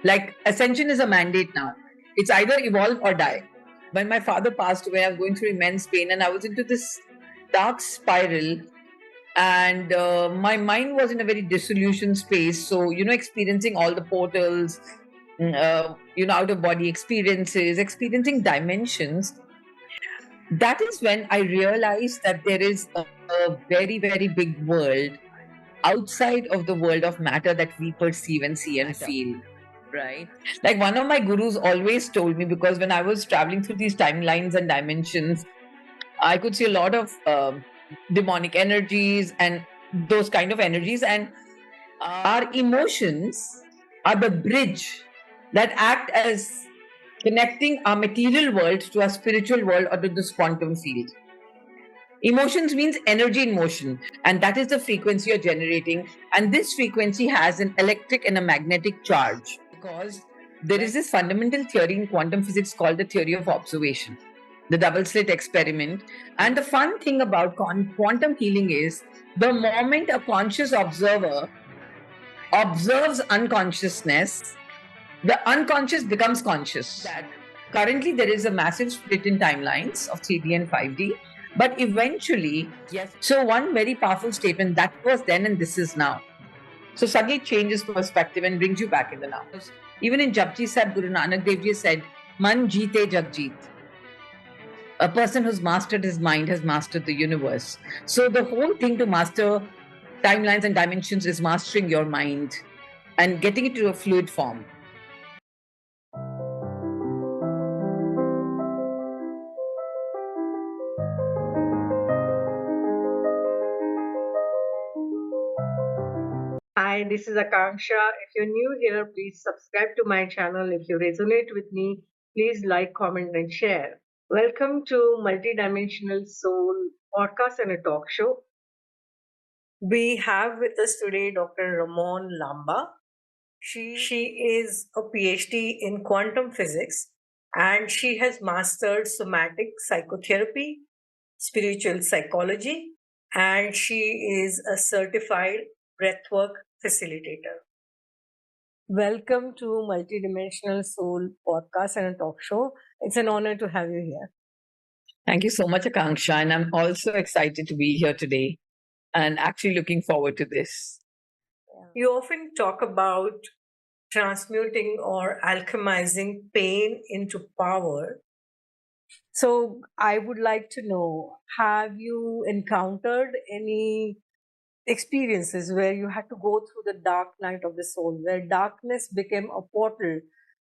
Like Ascension is a mandate now. It's either evolve or die. When my father passed away, I was going through immense pain and I was into this dark spiral. And my mind was in a very dissolution space. So, experiencing all the portals, out of body experiences, experiencing dimensions. That is when I realized that there is a very, very big world outside of the world of matter that we perceive and see and feel. Right. Like one of my gurus always told me, because when I was traveling through these timelines and dimensions, I could see a lot of demonic energies and those kind of energies. And our emotions are the bridge that act as connecting our material world to our spiritual world or to this quantum field. Emotions means energy in motion, and that is the frequency you're generating. And this frequency has an electric and a magnetic charge, because there is this fundamental theory in quantum physics called the theory of observation, the double slit experiment. And the fun thing about quantum healing is the moment a conscious observer observes unconsciousness, the unconscious becomes conscious. That currently there is a massive split in timelines of 3D and 5D. But eventually, yes. So one very powerful statement, that was then and this is now. So suddenly changes perspective and brings you back in the now. Even in Japji Sahib, Guru Nanak Dev Ji said, Man jeete jag jeet. A person who's mastered his mind has mastered the universe. So the whole thing to master timelines and dimensions is mastering your mind and getting it to a fluid form. Hi, this is Akanksshaa. If you're new here, please subscribe to my channel. If you resonate with me, please like, comment, and share. Welcome to Multidimensional Soul Podcast and a Talk Show. We have with us today Dr. Ramon Llamba. She is a PhD in quantum physics and she has mastered somatic psychotherapy, spiritual psychology, and she is a certified breathwork facilitator. Welcome to Multidimensional Soul Podcast and a Talk Show. It's an honor to have you here. Thank you so much, Akanksshaa. And I'm also excited to be here today and actually looking forward to this. You often talk about transmuting or alchemizing pain into power. So I would like to know, have you encountered any experiences where you had to go through the dark night of the soul, where darkness became a portal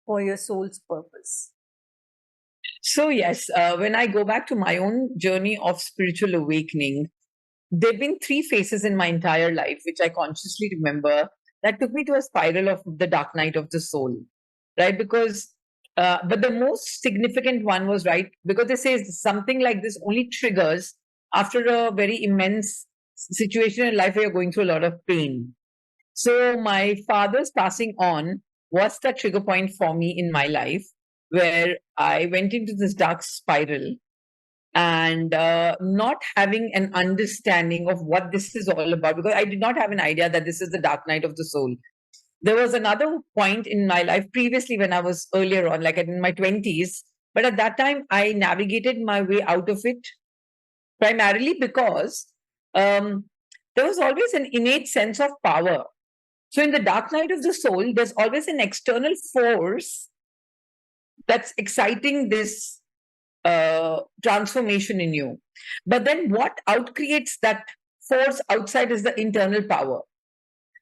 for your soul's purpose? So yes, when I go back to my own journey of spiritual awakening, there have been 3 phases in my entire life, which I consciously remember, that took me to a spiral of the dark night of the soul, right? Because, but the most significant one was, right, because they say something like this only triggers after a very immense situation in life where you're going through a lot of pain. So my father's passing on was the trigger point for me in my life, where I went into this dark spiral and not having an understanding of what this is all about, because I did not have an idea that this is the dark night of the soul. There was another point in my life previously when I was earlier on, like in my 20s, but at that time I navigated my way out of it primarily because there was always an innate sense of power. So in the dark night of the soul, there's always an external force that's exciting this transformation in you. But then what outcreates that force outside is the internal power.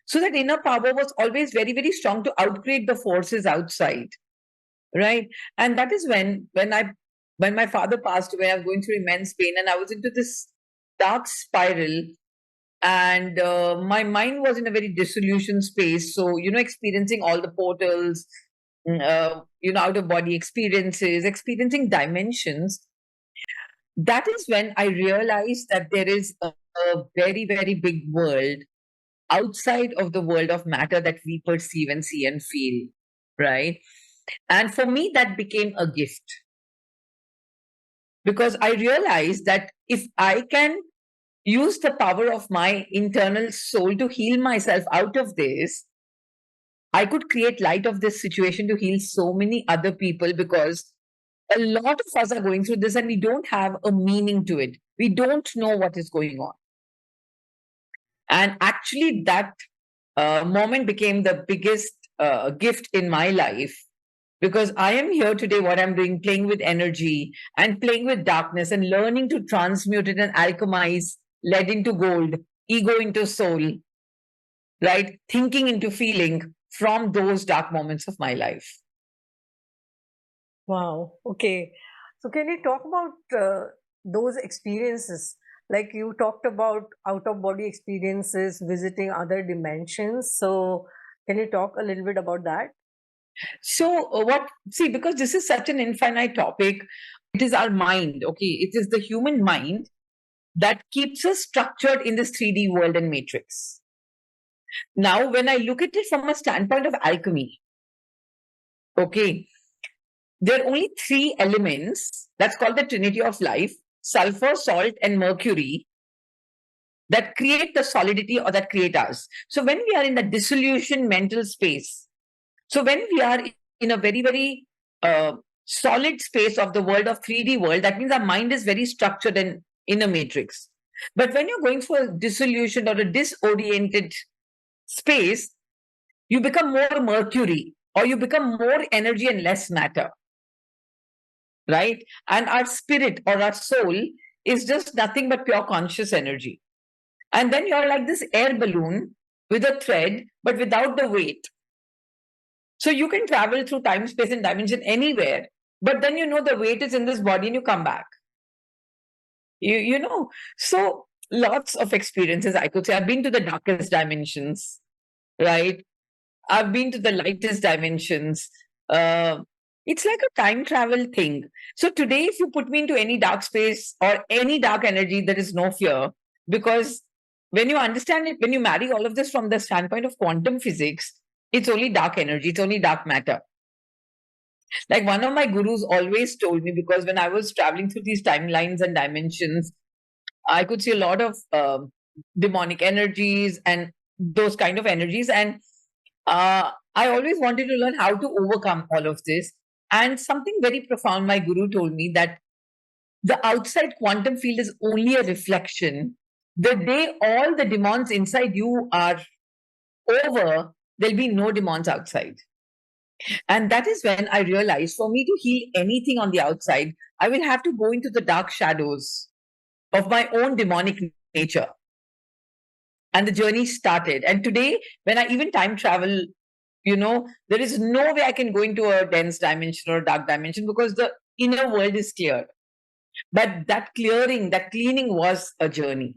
So that inner power was always very, very strong to outcreate the forces outside, right? And that is when my father passed away, I was going through immense pain and I was into this dark spiral. And my mind was in a very dissolution space. So, experiencing all the portals, out of body experiences, experiencing dimensions. That is when I realized that there is a very, very big world outside of the world of matter that we perceive and see and feel, right? And for me, that became a gift. Because I realized that if I can use the power of my internal soul to heal myself out of this, I could create light of this situation to heal so many other people, because a lot of us are going through this and we don't have a meaning to it. We don't know what is going on. And actually, that moment became the biggest gift in my life, because I am here today, what I'm doing, playing with energy and playing with darkness and learning to transmute it and alchemize lead into gold, ego into soul, right? Thinking into feeling from those dark moments of my life. Wow. Okay. So, can you talk about those experiences? Like you talked about out of body experiences, visiting other dimensions. So, can you talk a little bit about that? So, see, because this is such an infinite topic, it is our mind, okay? It is the human mind that keeps us structured in this 3D world and matrix. Now, when I look at it from a standpoint of alchemy, okay, there are only three elements that's called the trinity of life: sulfur, salt, and mercury, that create the solidity or that create us. So, when we are in the dissolution mental space, so when we are in a very, very solid space of the world of 3D world, that means our mind is very structured and in a matrix. But when you're going for a dissolution or a disoriented space, you become more mercury, or you become more energy and less matter, right? And our spirit or our soul is just nothing but pure conscious energy. And then you're like this air balloon with a thread, but without the weight. So you can travel through time, space, and dimension anywhere, but then you know the weight is in this body and you come back. You know, so lots of experiences, I could say. I've been to the darkest dimensions, right? I've been to the lightest dimensions. Uh, it's like a time travel thing. So today, if you put me into any dark space or any dark energy, there is no fear, because when you understand it, when you marry all of this from the standpoint of quantum physics, it's only dark energy, it's only dark matter. Like one of my gurus always told me, because when I was traveling through these timelines and dimensions, I could see a lot of demonic energies and those kind of energies. And I always wanted to learn how to overcome all of this. And something very profound, my guru told me that the outside quantum field is only a reflection. The day all the demons inside you are over, there'll be no demons outside. And that is when I realized, for me to heal anything on the outside, I will have to go into the dark shadows of my own demonic nature. And the journey started. And today, when I even time travel, there is no way I can go into a dense dimension or a dark dimension, because the inner world is clear. But that clearing, that cleaning was a journey.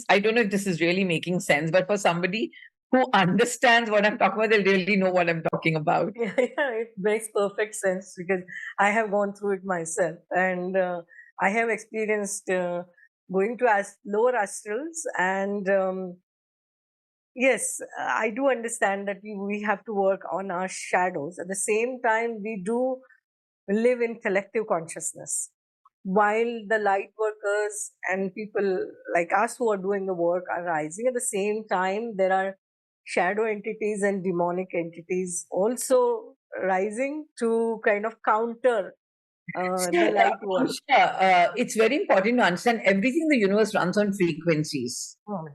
I don't know if this is really making sense, but for somebody who understands what I'm talking about, they really know what I'm talking about. Yeah, it makes perfect sense because I have gone through it myself, and I have experienced going to lower astrals, and yes, I do understand that we have to work on our shadows. At the same time, we do live in collective consciousness. While the light workers and people like us who are doing the work are rising, at the same time, there are shadow entities and demonic entities also rising to kind of counter the light work. It's very important to understand everything in the universe runs on frequencies. Hmm.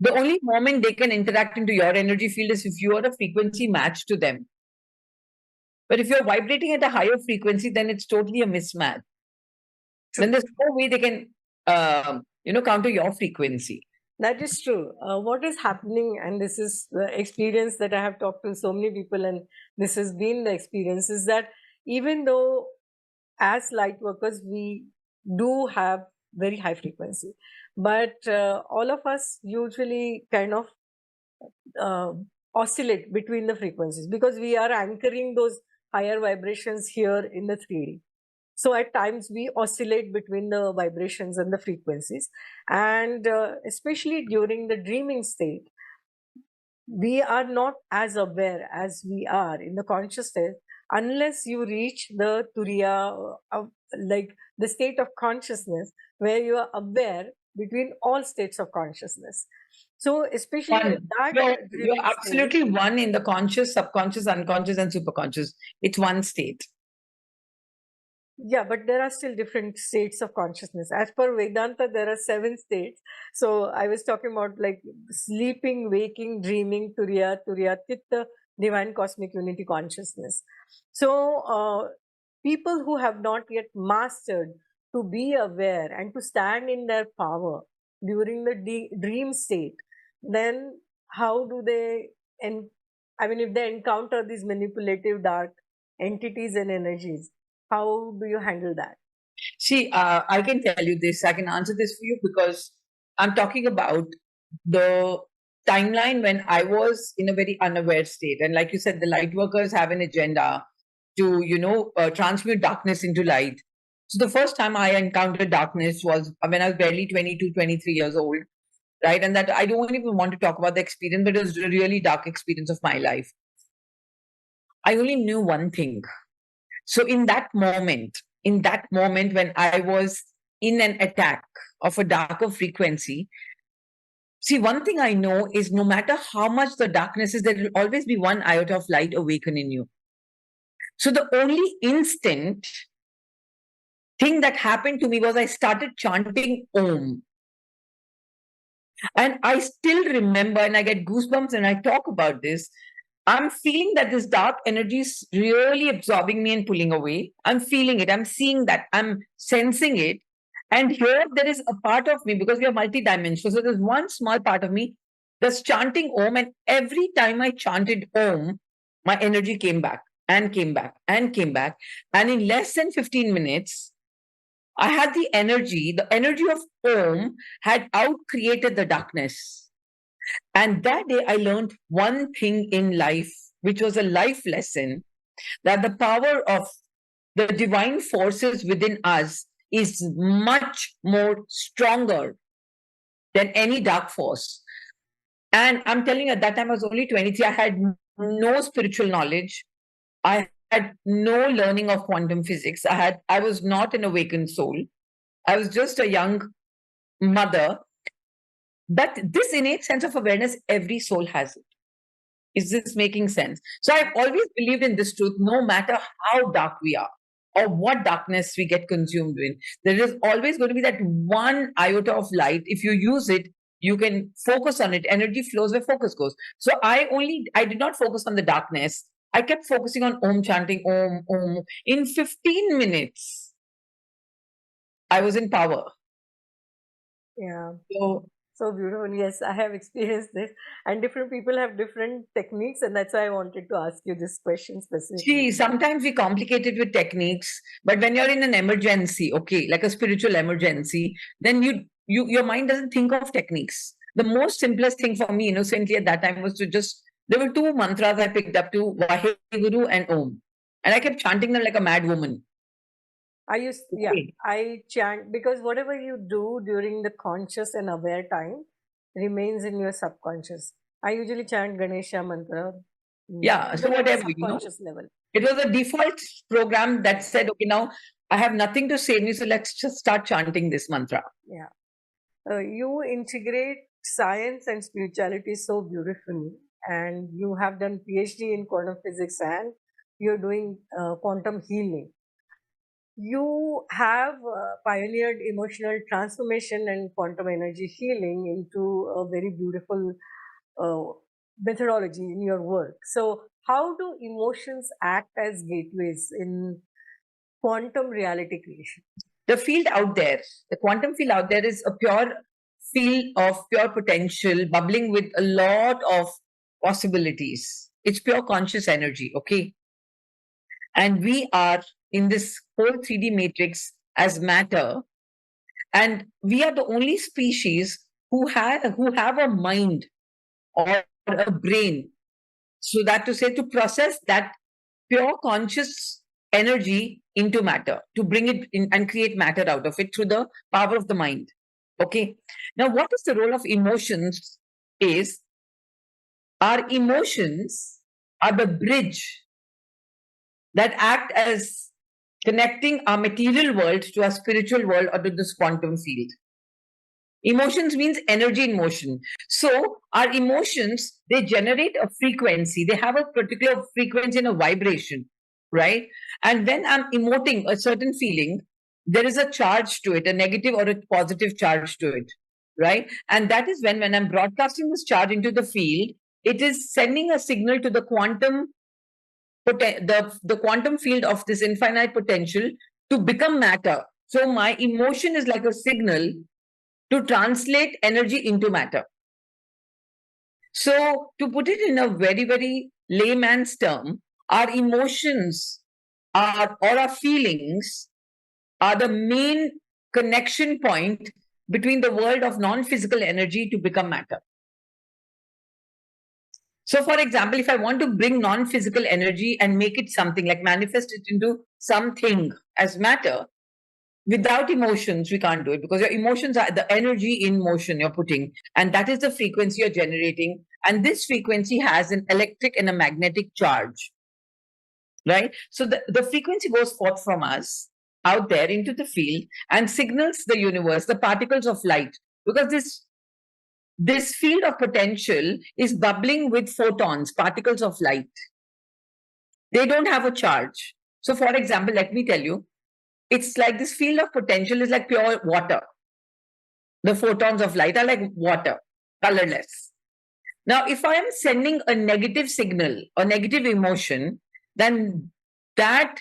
The only moment they can interact into your energy field is if you are a frequency match to them. But if you're vibrating at a higher frequency, then it's totally a mismatch. Then there's no way they can, counter your frequency. That is true. What is happening, and this is the experience that I have talked to so many people, and this has been the experience, is that even though as light workers we do have very high frequency, but all of us usually kind of uh, oscillate between the frequencies because we are anchoring those higher vibrations here in the 3D. So at times we oscillate between the vibrations and the frequencies, and especially during the dreaming state, we are not as aware as we are in the conscious state unless you reach the turiya, like the state of consciousness where you are aware between all states of consciousness. So especially at One. that You're dreaming state. absolutely one in the conscious, subconscious, unconscious, and superconscious. It's one state. Yeah, but there are still different states of consciousness. As per Vedanta, there are 7 states. So I was talking about like sleeping, waking, dreaming, turiya, turiya, titta, divine cosmic unity consciousness. So people who have not yet mastered to be aware and to stand in their power during the dream state, then how do they, and I mean, if they encounter these manipulative dark entities and energies, how do you handle that? See, I can tell you this. I can answer this for you because I'm talking about the timeline when I was in a very unaware state. And like you said, the light workers have an agenda to, transmute darkness into light. So the first time I encountered darkness was when I was barely 22, 23 years old, right? And that I don't even want to talk about the experience, but it was a really dark experience of my life. I only knew one thing. So in that moment when I was in an attack of a darker frequency, see, one thing I know is no matter how much the darkness is, there will always be one iota of light awaken in you. So the only instant thing that happened to me was I started chanting Om. And I still remember, and I get goosebumps and I talk about this. I'm feeling that this dark energy is really absorbing me and pulling away. I'm feeling it. I'm seeing that. I'm sensing it. And here there is a part of me because we are multidimensional. So there's one small part of me that's chanting Om. And every time I chanted Om, my energy came back and came back and came back. And in less than 15 minutes, I had the energy of Om had out created the darkness. And that day I learned one thing in life, which was a life lesson, that the power of the divine forces within us is much more stronger than any dark force. And I'm telling you, at that time I was only 23. I had no spiritual knowledge. I had no learning of quantum physics. I was not an awakened soul. I was just a young mother. But this innate sense of awareness, every soul has it. Is this making sense? So I've always believed in this truth, no matter how dark we are or what darkness we get consumed in. There is always going to be that one iota of light. If you use it, you can focus on it. Energy flows where focus goes. So I did not focus on the darkness. I kept focusing on Om, chanting Om, Om. In 15 minutes, I was in power. Yeah. So So beautiful. Yes, I have experienced this. And different people have different techniques. And that's why I wanted to ask you this question specifically. see, sometimes we complicate it with techniques, but when you're in an emergency, okay, like a spiritual emergency, then your mind doesn't think of techniques. The most simplest thing for me, innocently at that time, was to just there were two mantras I picked up to Vaheguru and Om, and I kept chanting them like a mad woman. Okay. I chant because whatever you do during the conscious and aware time remains in your subconscious. I usually chant Ganesha mantra. Yeah, so Even at the whatever, subconscious level. it was a default program that said, okay, now I have nothing to say, so let's just start chanting this mantra. Yeah. You integrate science and spirituality so beautifully, and you have done PhD in quantum physics, and you're doing quantum healing. You have pioneered emotional transformation and quantum energy healing into a very beautiful methodology in your work. So, how do emotions act as gateways in quantum reality creation? The field out there, the quantum field out there is a pure field of pure potential, bubbling with a lot of possibilities. It's pure conscious energy, okay? And we are in this whole 3D matrix as matter, and we are the only species who have a mind or a brain. So that to say, to process that pure conscious energy into matter, to bring it in and create matter out of it through the power of the mind. Okay. Now, what is the role of emotions? Is our emotions are the bridge that act as connecting our material world to our spiritual world or to this quantum field. Emotions means energy in motion. So our emotions, they generate a frequency. They have a particular frequency and a vibration, right? And when I'm emoting a certain feeling, there is a charge to it, a negative or a positive charge to it, right? And that is when I'm broadcasting this charge into the field, it is sending a signal to the quantum the quantum field of this infinite potential to become matter. So my emotion is like a signal to translate energy into matter. So to put it in a very, very layman's term, our emotions are or our feelings are the main connection point between the world of non-physical energy to become matter. So, for example, if I want to bring non physical energy and make it something, like manifest it into something as matter, without emotions, we can't do it, because your emotions are the energy in motion you're putting, and that is the frequency you're generating. And this frequency has an electric and a magnetic charge, right? So, the frequency goes forth from us out there into the field and signals the universe, the particles of light, because this field of potential is bubbling with photons, particles of light. They don't have a charge. So, for example, let me tell you, it's like this field of potential is like pure water. The photons of light are like water, colorless. Now, if I am sending a negative signal or negative emotion, then that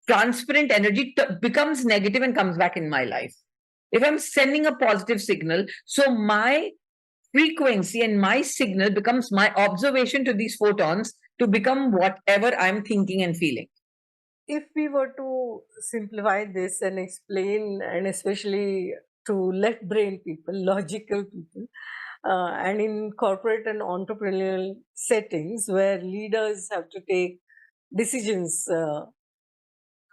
transparent energy becomes negative and comes back in my life. If I'm sending a positive signal, so my frequency and my signal becomes my observation to these photons to become whatever I'm thinking and feeling. If we were to simplify this and explain, and especially to left brain people, logical people, and in corporate and entrepreneurial settings where leaders have to take decisions,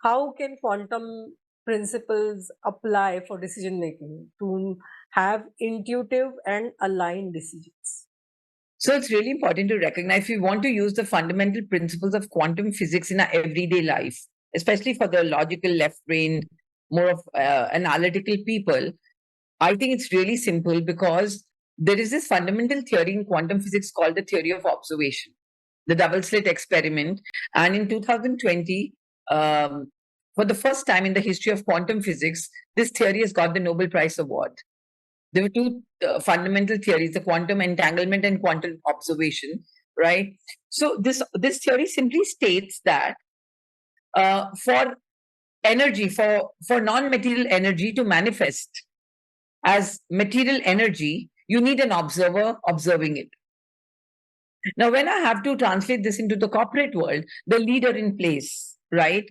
how can quantum principles apply for decision making to have intuitive and aligned decisions? So it's really important to recognize if we want to use the fundamental principles of quantum physics in our everyday life, especially for the logical left brain, more of analytical people. I think it's really simple, because there is this fundamental theory in quantum physics called the theory of observation, the double slit experiment. And in 2020, for the first time in the history of quantum physics, this theory has got the Nobel Prize Award. There were two fundamental theories, the quantum entanglement and quantum observation, right? So this theory simply states that for energy, for non-material energy to manifest as material energy, you need an observer observing it. Now, when I have to translate this into the corporate world, the leader in place, right?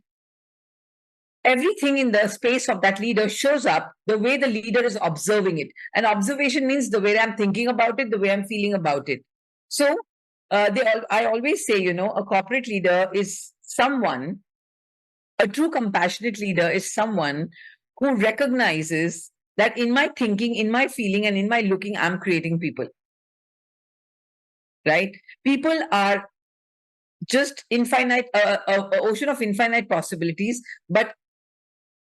Everything in the space of that leader shows up the way the leader is observing it. And observation means the way I'm thinking about it, the way I'm feeling about it. So I always say, a corporate leader is someone, a true compassionate leader is someone who recognizes that in my thinking, in my feeling, and in my looking, I'm creating people. Right? People are just infinite, ocean of infinite possibilities. But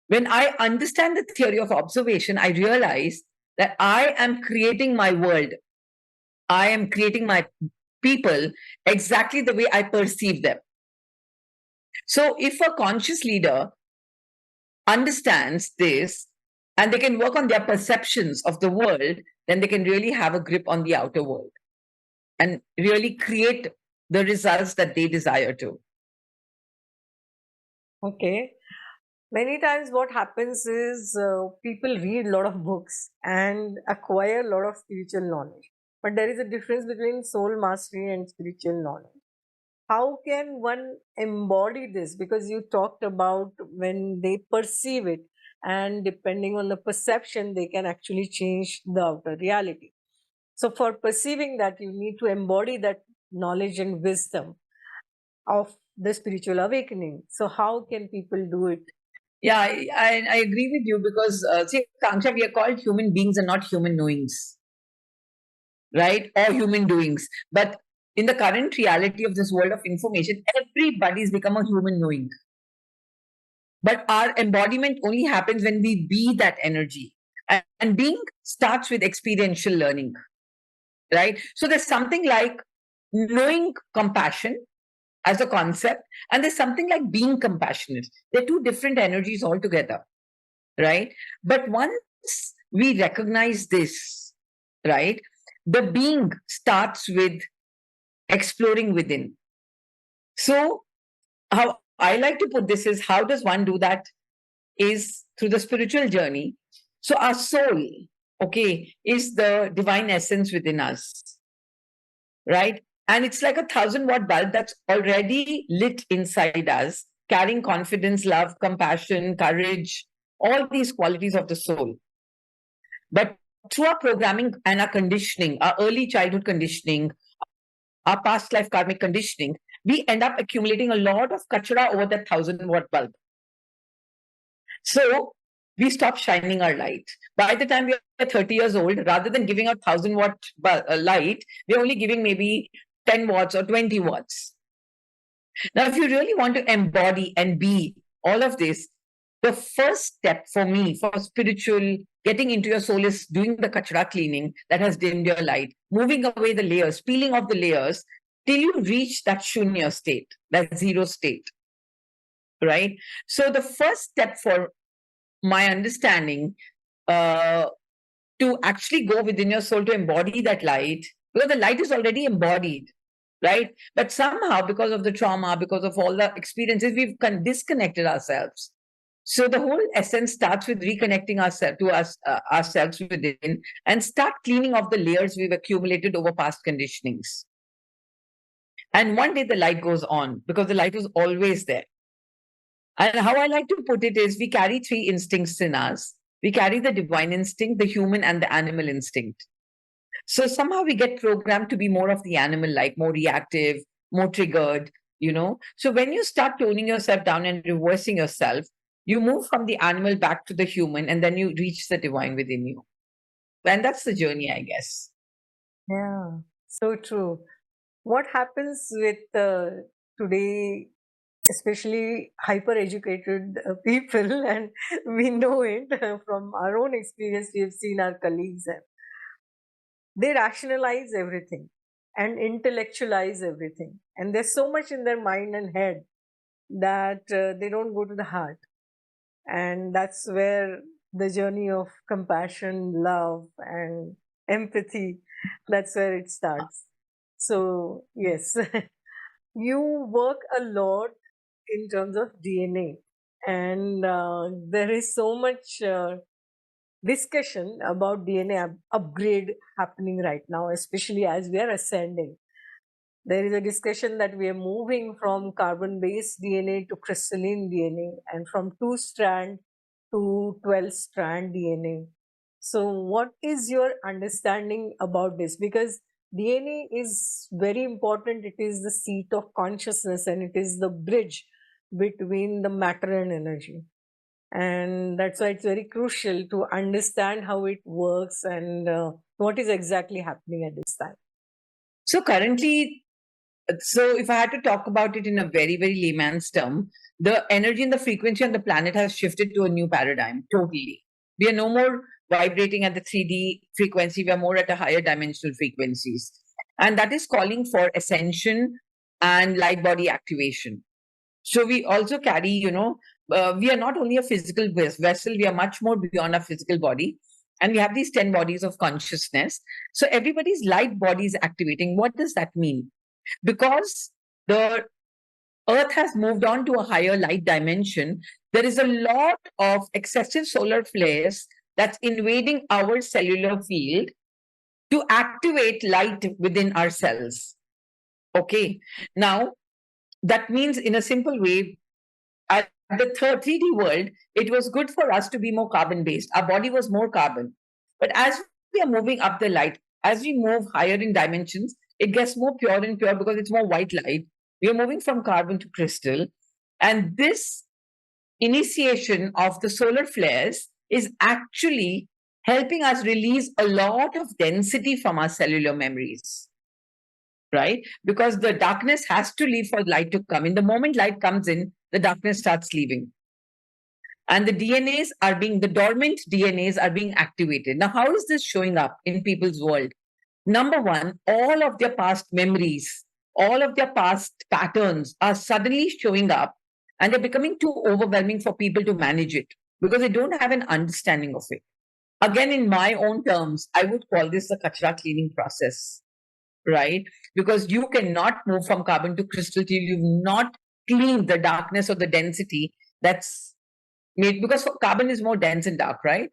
when I understand the theory of observation, I realize that I am creating my world. I am creating my people exactly the way I perceive them. So if a conscious leader understands this and they can work on their perceptions of the world, then they can really have a grip on the outer world and really create the results that they desire to. Okay. Many times what happens is people read a lot of books and acquire a lot of spiritual knowledge. But there is a difference between soul mastery and spiritual knowledge. How can one embody this? Because you talked about when they perceive it, and depending on the perception, they can actually change the outer reality. So, for perceiving that, you need to embody that knowledge and wisdom of the spiritual awakening. So, how can people do it? Yeah, I agree with you, because, see, Akanksshaa, we are called human beings and not human knowings, right? Or human doings. But in the current reality of this world of information, everybody's become a human knowing. But our embodiment only happens when we be that energy. And being starts with experiential learning, right? So there's something like knowing compassion as a concept, and there's something like being compassionate. They're two different energies altogether, right? But once we recognize this, right, the being starts with exploring within. So, how I like to put this is, how does one do that? Is through the spiritual journey. So, our soul, okay, is the divine essence within us, right? And it's like a 1,000 watt bulb that's already lit inside us, carrying confidence, love, compassion, courage, all these qualities of the soul. But through our programming and our conditioning, our early childhood conditioning, our past life karmic conditioning, we end up accumulating a lot of kachra over that 1,000 watt bulb. So we stop shining our light. By the time we are 30 years old, rather than giving out 1,000 watt light, we're only giving maybe 10 watts or 20 watts. Now, if you really want to embody and be all of this, the first step for me for spiritual getting into your soul is doing the kachra cleaning that has dimmed your light, moving away the layers, peeling off the layers till you reach that shunya state, that zero state, right? So the first step for my understanding to actually go within your soul to embody that light, because the light is already embodied, right? But somehow, because of the trauma, because of all the experiences, we've disconnected ourselves. So the whole essence starts with reconnecting ourselves to ourselves within, and start cleaning off the layers we've accumulated over past conditionings. And one day the light goes on, because the light was always there. And how I like to put it is, we carry three instincts in us. We carry the divine instinct, the human, and the animal instinct. So somehow we get programmed to be more of the animal like, more reactive, more triggered, you know. So when you start toning yourself down and reversing yourself, you move from the animal back to the human, and then you reach the divine within you. And that's the journey, I guess. Yeah, so true. What happens with today, especially hyper educated people, and we know it from our own experience, we have seen our colleagues, and they rationalize everything and intellectualize everything. And there's so much in their mind and head that they don't go to the heart. And that's where the journey of compassion, love, and empathy, that's where it starts. So, yes, you work a lot in terms of DNA, and there is so much discussion about DNA upgrade happening right now, especially as we are ascending. There is a discussion that we are moving from carbon based DNA to crystalline DNA, and from 2-strand to 12-strand DNA. So, what is your understanding about this? Because DNA is very important, it is the seat of consciousness, and it is the bridge between the matter and energy. And that's why it's very crucial to understand how it works and what is exactly happening at this time. So currently, so if I had to talk about it in a very, very layman's term, the energy and the frequency on the planet has shifted to a new paradigm totally. We are no more vibrating at the 3D frequency, we are more at a higher dimensional frequencies. And that is calling for ascension and light body activation. So we also carry, we are not only a physical vessel, we are much more beyond our physical body. And we have these 10 bodies of consciousness. So everybody's light body is activating. What does that mean? Because the Earth has moved on to a higher light dimension, there is a lot of excessive solar flares that's invading our cellular field to activate light within our cells. Okay. Now, that means, in a simple way, at the 3D world, it was good for us to be more carbon based. Our body was more carbon. But as we are moving up the light, as we move higher in dimensions, it gets more pure and pure because it's more white light. We are moving from carbon to crystal. And this initiation of the solar flares is actually helping us release a lot of density from our cellular memories, right? Because the darkness has to leave for light to come. In the moment light comes in, the darkness starts leaving. And the dormant DNAs are being activated. Now, how is this showing up in people's world? Number one, all of their past memories, all of their past patterns are suddenly showing up, and they're becoming too overwhelming for people to manage it because they don't have an understanding of it. Again, in my own terms, I would call this a kachra cleaning process, right? Because you cannot move from carbon to crystal till you've not cleaned the darkness or the density that's made, because carbon is more dense and dark, right?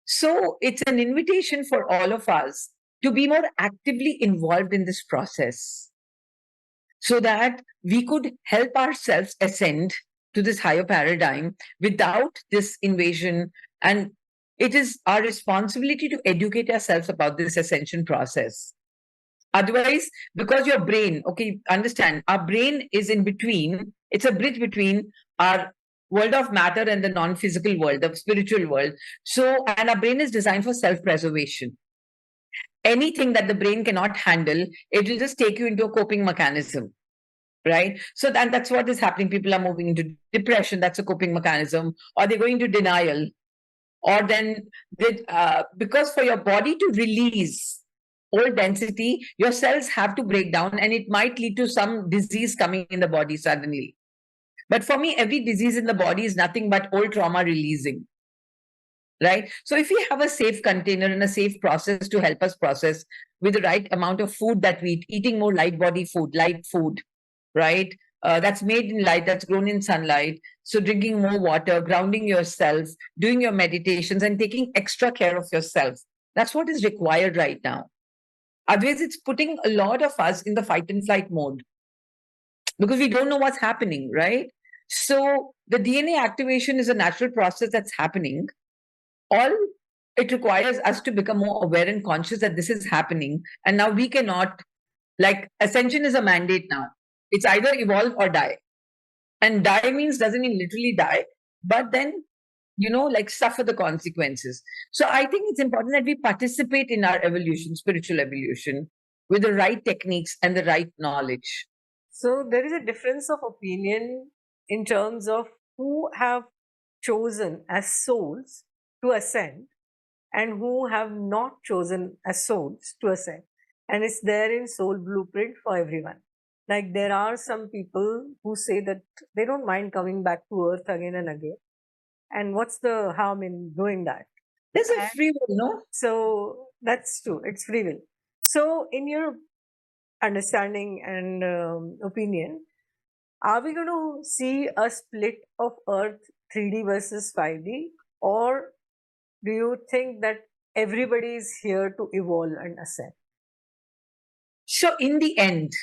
So it's an invitation for all of us to be more actively involved in this process so that we could help ourselves ascend to this higher paradigm without this invasion. And it is our responsibility to educate ourselves about this ascension process. Otherwise, because your brain, okay, understand, our brain is in between, it's a bridge between our world of matter and the non-physical world, the spiritual world. So, and our brain is designed for self-preservation. Anything that the brain cannot handle, it will just take you into a coping mechanism, right? So that's what is happening. People are moving into depression, that's a coping mechanism, or they're going into denial, or then because for your body to release old density, your cells have to break down, and it might lead to some disease coming in the body suddenly. But for me, every disease in the body is nothing but old trauma releasing, right? So if we have a safe container and a safe process to help us process with the right amount of food that we eat, eating more light body food, light food, right? That's made in light, that's grown in sunlight. So drinking more water, grounding yourself, doing your meditations, and taking extra care of yourself. That's what is required right now. Otherwise, it's putting a lot of us in the fight and flight mode because we don't know what's happening, right? So the DNA activation is a natural process that's happening. All it requires us to become more aware and conscious that this is happening. And now we cannot, like, ascension is a mandate now. It's either evolve or die. And die means doesn't mean literally die, but then, like suffer the consequences. So I think it's important that we participate in our evolution, spiritual evolution, with the right techniques and the right knowledge. So there is a difference of opinion in terms of who have chosen as souls to ascend and who have not chosen as souls to ascend. And it's there in soul blueprint for everyone. Like there are some people who say that they don't mind coming back to earth again and again. And what's the harm in doing that? There's a free will, no? So that's true. It's free will. So in your understanding and opinion, are we going to see a split of earth 3D versus 5D? Or do you think that everybody is here to evolve and ascend? So in the end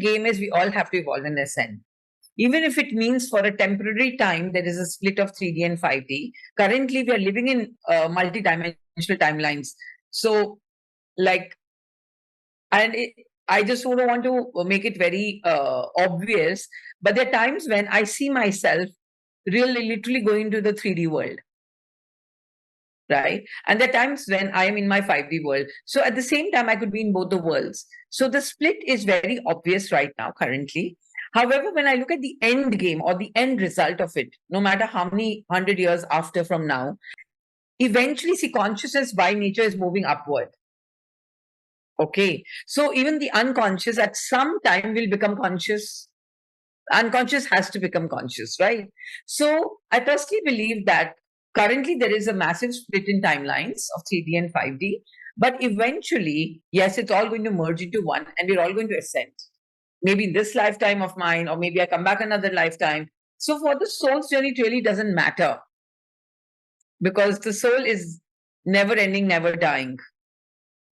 game is we all have to evolve and ascend. Even if it means for a temporary time, there is a split of 3D and 5D. Currently, we are living in multidimensional timelines. So, like, I just don't want to make it very obvious, but there are times when I see myself really literally going to the 3D world. Right? And there are times when I am in my 5D world. So at the same time, I could be in both the worlds. So the split is very obvious right now, currently. However, when I look at the end game or the end result of it, no matter how many 100 years after from now, eventually, see, consciousness by nature is moving upward. Okay. So even the unconscious at some time will become conscious. Unconscious has to become conscious, right? So I personally believe that currently there is a massive split in timelines of 3D and 5D. But eventually, yes, it's all going to merge into one and we're all going to ascend. Maybe in this lifetime of mine, or maybe I come back another lifetime. So for the soul's journey, it really doesn't matter because the soul is never ending, never dying.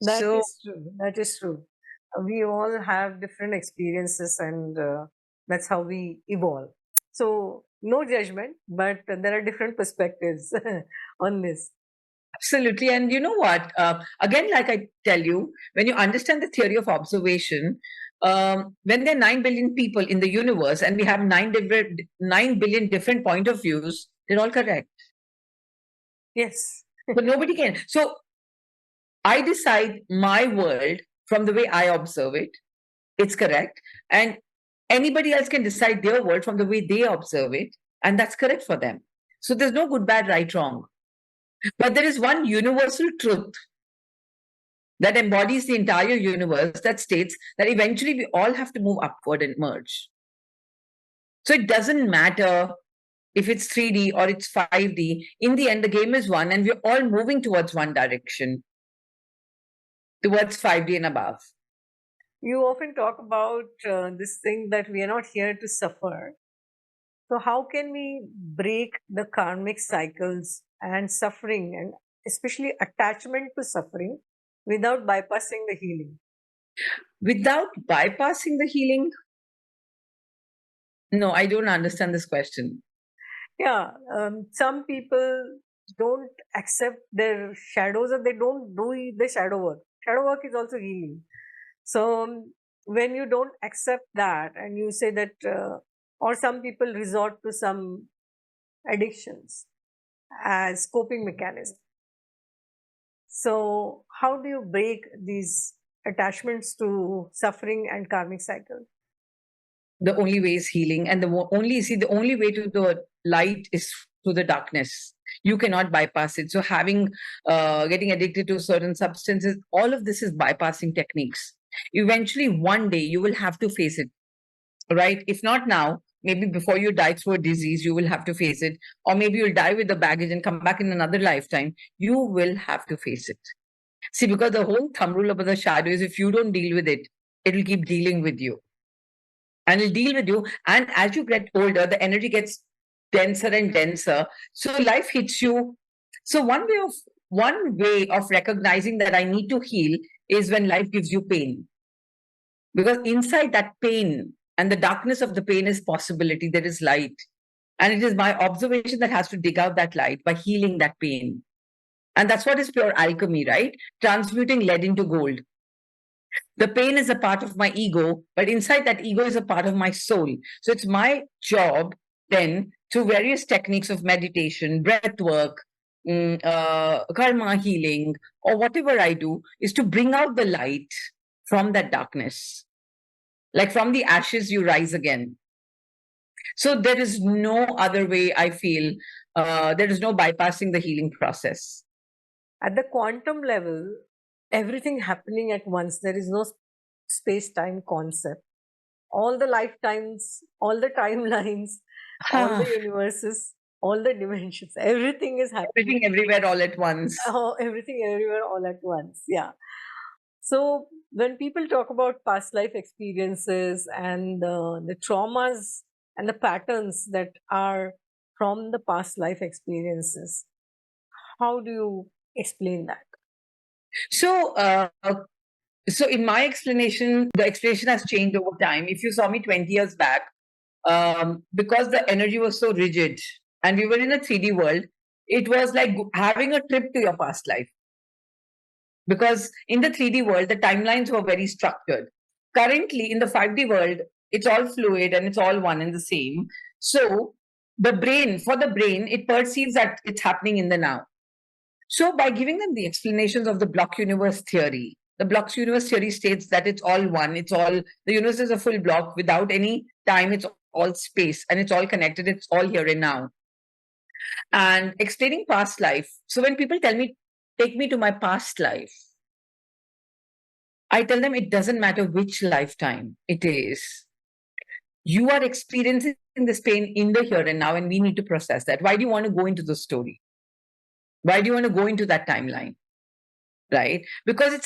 That is true. That is true. We all have different experiences, and that's how we evolve. So, no judgment, but there are different perspectives on this. Absolutely. And you know what? Again, like I tell you, when you understand the theory of observation, when there are 9 billion people in the universe and we have 9 billion different point of views, they're all correct. Yes. But nobody can. So I decide my world from the way I observe it. It's correct. And anybody else can decide their world from the way they observe it. And that's correct for them. So there's no good, bad, right, wrong. But there is one universal truth that embodies the entire universe that states that eventually we all have to move upward and merge. So it doesn't matter if it's 3D or it's 5D. In the end, the game is one, and we're all moving towards one direction, towards 5D and above. You often talk about this thing that we are not here to suffer. So, how can we break the karmic cycles and suffering, and especially attachment to suffering, without bypassing the healing? Without bypassing the healing? No, I don't understand this question. Yeah, some people don't accept their shadows, or they don't do the shadow work. Shadow work is also healing. So, when you don't accept that and you say that, or some people resort to some addictions as coping mechanism. So, how do you break these attachments to suffering and karmic cycle? The only way is healing, and the only way to the light is through the darkness. You cannot bypass it. So getting addicted to certain substances, all of this is bypassing techniques. Eventually, one day you will have to face it, right? If not now, maybe before you die through a disease, you will have to face it, or maybe you'll die with the baggage and come back in another lifetime. You will have to face it. See, because the whole thumb rule about the shadow is, if you don't deal with it, it will keep dealing with you. And it'll deal with you. And as you get older, the energy gets denser and denser. So life hits you. So one way of recognizing that I need to heal is when life gives you pain. Because inside that pain and the darkness of the pain is possibility, there is light. And it is my observation that has to dig out that light by healing that pain. And that's what is pure alchemy, right? Transmuting lead into gold. The pain is a part of my ego, but inside that ego is a part of my soul. So it's my job then, through various techniques of meditation, breath work, karma healing, or whatever I do, is to bring out the light from that darkness. Like from the ashes, you rise again. So there is no other way, I feel. There is no bypassing the healing process. At the quantum level, everything happening at once. There is no space-time concept. All the lifetimes, all the timelines, all the universes, all the dimensions, everything is happening. Everything everywhere all at once. Oh, everything everywhere all at once. Yeah. So when people talk about past life experiences and the traumas and the patterns that are from the past life experiences, how do you explain that? So in my explanation, the explanation has changed over time. If you saw me 20 years back, because the energy was so rigid and we were in a 3D world, it was like having a trip to your past life. Because in the 3D world, the timelines were very structured. Currently, in the 5D world, it's all fluid and it's all one and the same. So for the brain, it perceives that it's happening in the now. So by giving them the explanations of the block universe theory, the block universe theory states that it's all one, the universe is a full block without any time, it's all space, and it's all connected, it's all here and now. And explaining past life. So when people tell me, take me to my past life, I tell them it doesn't matter which lifetime it is. You are experiencing this pain in the here and now, and we need to process that. Why do you want to go into the story? Why do you want to go into that timeline? Right? Because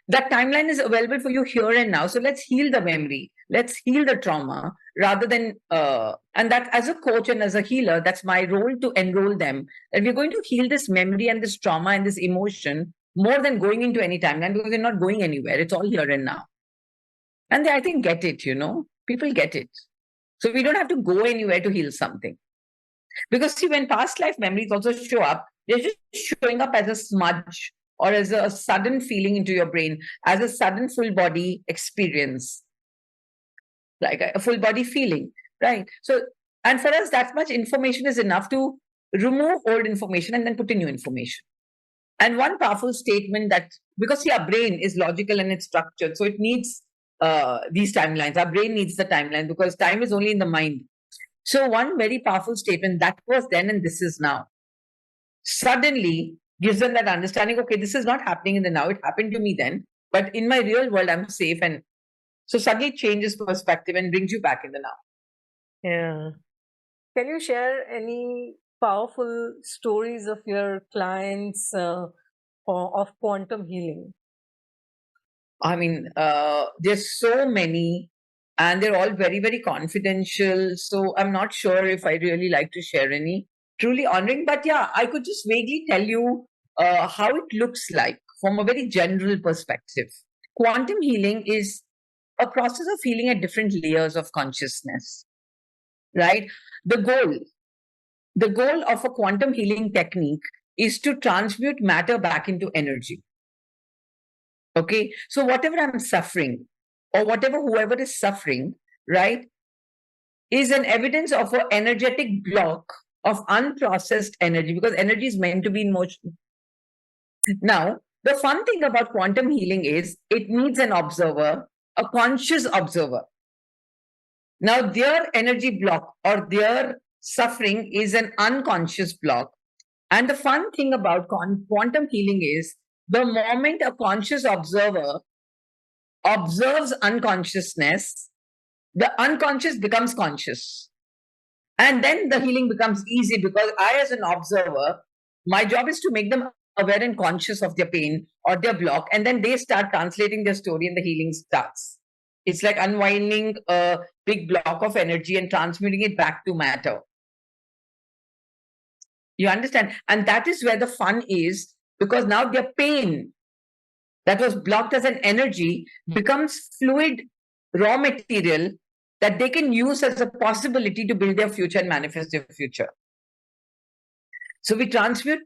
that timeline is available for you here and now. So let's heal the memory. Let's heal the trauma rather than, and that as a coach and as a healer, that's my role to enroll them. That we're going to heal this memory and this trauma and this emotion more than going into any timeline, because they're not going anywhere. It's all here and now. And they, I think, get it, people get it. So we don't have to go anywhere to heal something. Because see, when past life memories also show up, they're just showing up as a smudge or as a sudden feeling into your brain, as a sudden full body experience, like a full body feeling, right? So, and for us, that much information is enough to remove old information and then put in new information. And one powerful statement that, because see, our brain is logical and it's structured, so it needs these timelines. Our brain needs the timeline because time is only in the mind. So one very powerful statement, that was then and this is now, suddenly gives them that understanding, okay, this is not happening in the now, it happened to me then, but in my real world, I'm safe. And so suddenly changes perspective and brings you back in the now. Yeah. Can you share any powerful stories of your clients of quantum healing? I mean, there's so many, and they're all very, very confidential. So I'm not sure if I really like to share any. Truly honoring, but yeah, I could just vaguely tell you how it looks like from a very general perspective. Quantum healing is a process of healing at different layers of consciousness, right? The goal, the goal of a quantum healing technique is to transmute matter back into energy. Okay, so whatever I'm suffering, or whatever whoever is suffering, right, is an evidence of an energetic block of unprocessed energy, because energy is meant to be in motion. Now, the fun thing about quantum healing is it needs an observer, a conscious observer. Now, their energy block or their suffering is an unconscious block. And the fun thing about quantum healing is the moment a conscious observer observes unconsciousness, the unconscious becomes conscious. And then the healing becomes easy, because I, as an observer, my job is to make them aware and conscious of their pain or their block. And then they start translating their story and the healing starts. It's like unwinding a big block of energy and transmuting it back to matter. You understand? And that is where the fun is, because now their pain that was blocked as an energy becomes fluid raw material that they can use as a possibility to build their future and manifest their future. So we transmute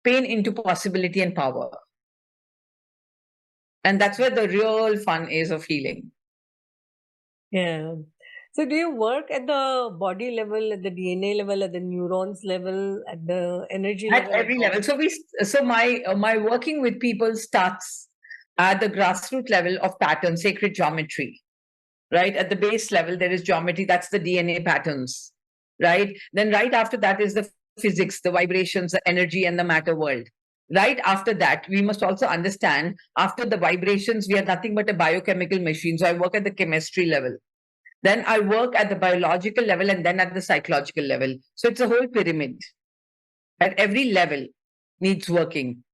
pain into possibility and power. And that's where the real fun is of healing. Yeah. So do you work at the body level, at the DNA level, at the neurons level, at the energy At level? every level. So my working with people starts at the grassroots level of pattern, sacred geometry. Right at the base level, there is geometry, that's the DNA patterns, right? Then right after that is the physics, the vibrations, the energy, and the matter world. Right after that, we must also understand, after the vibrations, we are nothing but a biochemical machine. So I work at the chemistry level, then I work at the biological level, and then at the psychological level. So it's a whole pyramid. At every level needs working.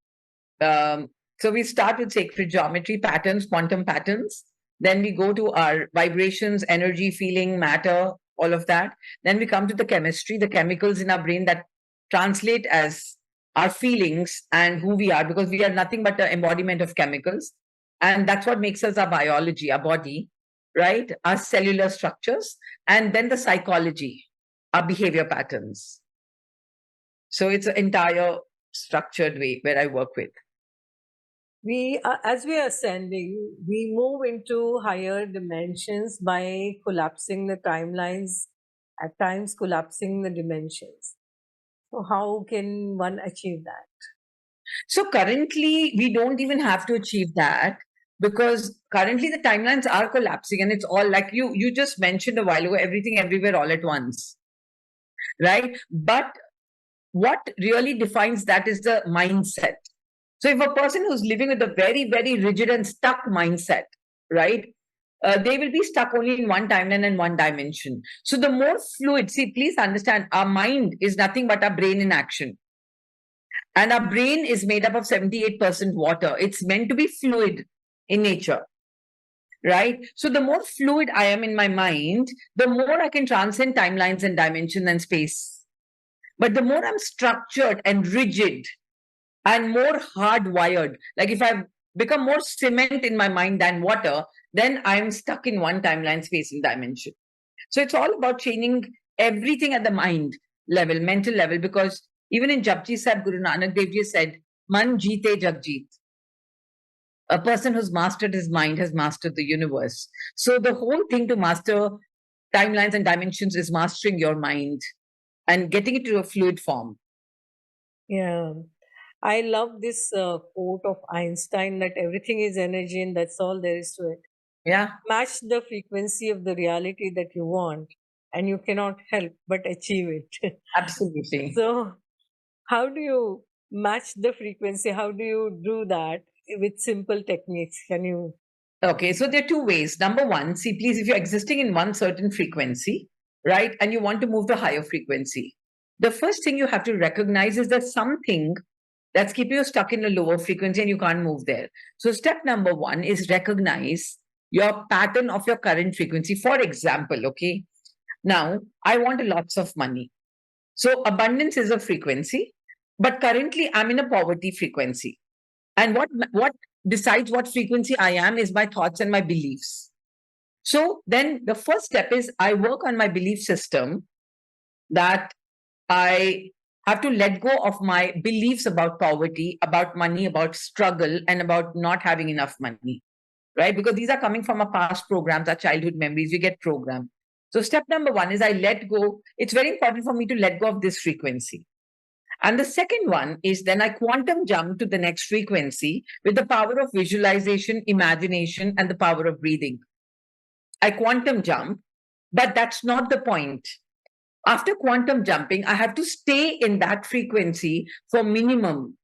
So we start with sacred geometry, patterns, quantum patterns. Then we go to our vibrations, energy, feeling, matter, all of that. Then we come to the chemistry, the chemicals in our brain that translate as our feelings and who we are, because we are nothing but an embodiment of chemicals. And that's what makes us our biology, our body, right? Our cellular structures. And then the psychology, our behavior patterns. So it's an entire structured way where I work with. We, as we are ascending, we move into higher dimensions by collapsing the timelines, at times collapsing the dimensions. So how can one achieve that? So currently, we don't even have to achieve that, because currently the timelines are collapsing, and it's all like you just mentioned a while ago, everything everywhere all at once, right? But what really defines that is the mindset. So if a person who's living with a very, very rigid and stuck mindset, right? They will be stuck only in one timeline and one dimension. So the more fluid, see, please understand, our mind is nothing but our brain in action. And our brain is made up of 78% water. It's meant to be fluid in nature, right? So the more fluid I am in my mind, the more I can transcend timelines and dimension and space. But the more I'm structured and rigid and more hardwired, like if I've become more cement in my mind than water, then I'm stuck in one timeline, space, and dimension. So it's all about changing everything at the mind level, mental level, because even in Japji Sahib, Guru Nanak Dev Ji said, Man jeete jag jeet. A person who's mastered his mind has mastered the universe. So the whole thing to master timelines and dimensions is mastering your mind and getting it to a fluid form. Yeah. I love this quote of Einstein that everything is energy and that's all there is to it. Yeah. Match the frequency of the reality that you want, and you cannot help but achieve it. Absolutely. So, how do you match the frequency? How do you do that with simple techniques? Can you? Okay, so there are two ways. Number one, see, please, if you're existing in one certain frequency, right, and you want to move to higher frequency, the first thing you have to recognize is there's something that's keeping you stuck in a lower frequency and you can't move there. So, step number one is recognize your pattern of your current frequency. For example, okay, now I want lots of money. So, abundance is a frequency, but currently I'm in a poverty frequency. And what decides what frequency I am is my thoughts and my beliefs. So then the first step is I work on my belief system that I have to let go of my beliefs about poverty, about money, about struggle, and about not having enough money, right? Because these are coming from our past programs, our childhood memories, we get programmed. So step number one is I let go. It's very important for me to let go of this frequency. And the second one is then I quantum jump to the next frequency with the power of visualization, imagination, and the power of breathing. I quantum jump, but that's not the point. After quantum jumping, I have to stay in that frequency for minimum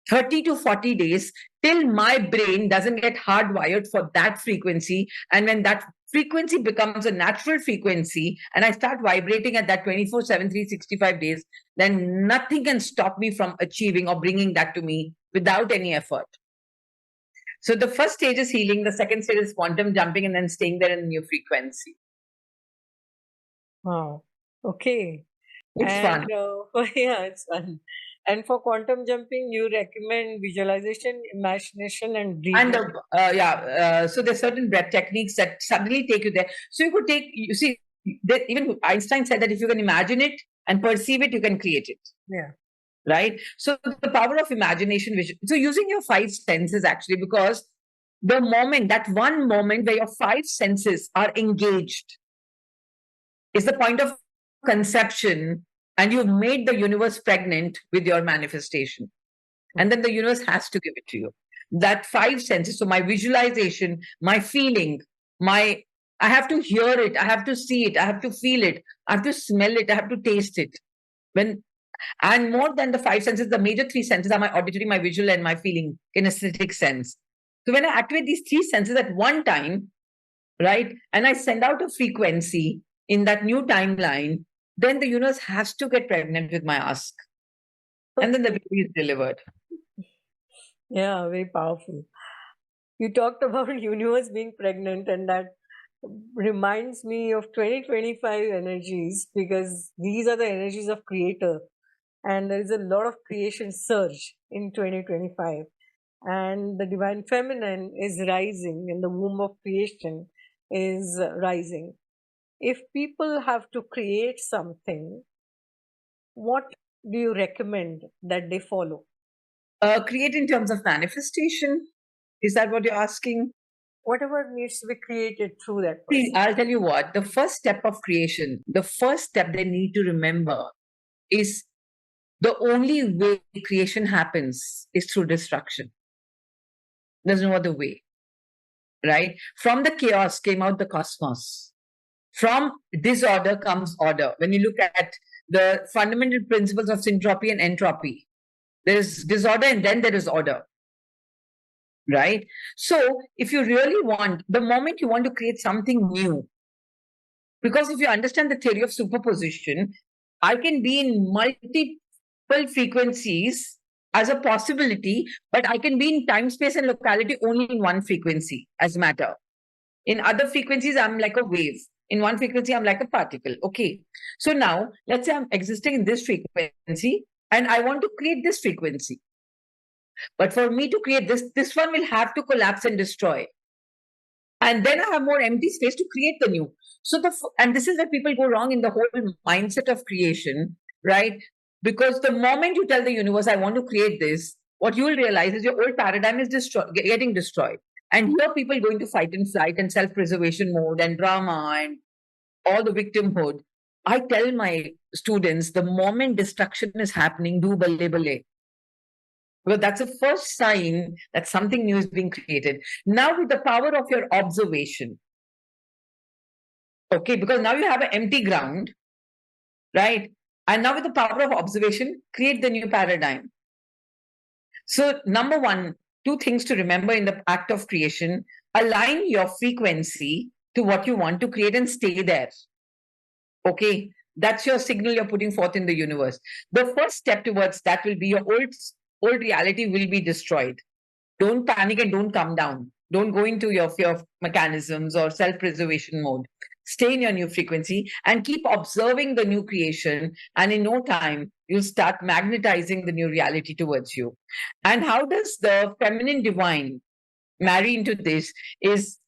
30 to 40 days till my brain doesn't get hardwired for that frequency. And when that frequency becomes a natural frequency and I start vibrating at that 24/7, 365 days, then nothing can stop me from achieving or bringing that to me without any effort. So the first stage is healing, the second stage is quantum jumping, and then staying there in a new frequency. Wow. Okay. It's fun. Yeah, it's fun. And for quantum jumping, you recommend visualization, imagination, and breathing. And so there's certain breath techniques that suddenly take you there. So you could take, you see, even Einstein said that if you can imagine it and perceive it, you can create it. Yeah. Right? So the power of imagination, so using your five senses actually, because the moment, that one moment where your five senses are engaged is the point of conception, and you've made the universe pregnant with your manifestation. And then the universe has to give it to you. That five senses, so my visualization, my feeling, I have to hear it, I have to see it, I have to feel it, I have to smell it, I have to taste it. And more than the five senses, the major three senses are my auditory, my visual, and my feeling, kinesthetic sense. So when I activate these three senses at one time, right, and I send out a frequency in that new timeline, then the universe has to get pregnant with my ask. And then the baby is delivered. Yeah, very powerful. You talked about universe being pregnant, and that reminds me of 2025 energies, because these are the energies of creator, and there is a lot of creation surge in 2025, and the divine feminine is rising and the womb of creation is rising. If people have to create something, what do you recommend that they follow? Create in terms of manifestation. Is that what you're asking? Whatever needs to be created through that person. See, I'll tell you what, the first step of creation, the first step they need to remember is the only way creation happens is through destruction. There's no other way, right? From the chaos came out the cosmos. From disorder comes order. When you look at the fundamental principles of syntropy and entropy, there is disorder and then there is order, right? So if you really want, the moment you want to create something new, because if you understand the theory of superposition, I can be in multiple frequencies as a possibility, but I can be in time, space, and locality only in one frequency as matter. In other frequencies, I'm like a wave. In one frequency, I'm like a particle. Okay. So now, let's say I'm existing in this frequency and I want to create this frequency. But for me to create this one will have to collapse and destroy. And then I have more empty space to create the new. So and this is where people go wrong in the whole mindset of creation, right? Because the moment you tell the universe, I want to create this, what you will realize is your old paradigm is getting destroyed. And here people going to fight and flight and self-preservation mode and drama and all the victimhood. I tell my students, the moment destruction is happening, do bale bale. Well, that's a first sign that something new is being created. Now, with the power of your observation, Okay, because now you have an empty ground, right? And now with the power of observation, create the new paradigm. So, number one, two things to remember in the act of creation: align your frequency to what you want to create and stay there. Okay, that's your signal you're putting forth in the universe. The first step towards that will be your old reality will be destroyed. Don't panic and don't come down. Don't go into your fear of mechanisms or self preservation mode. Stay in your new frequency and keep observing the new creation. And in no time, you'll start magnetizing the new reality towards you. And how does the feminine divine marry into this? Is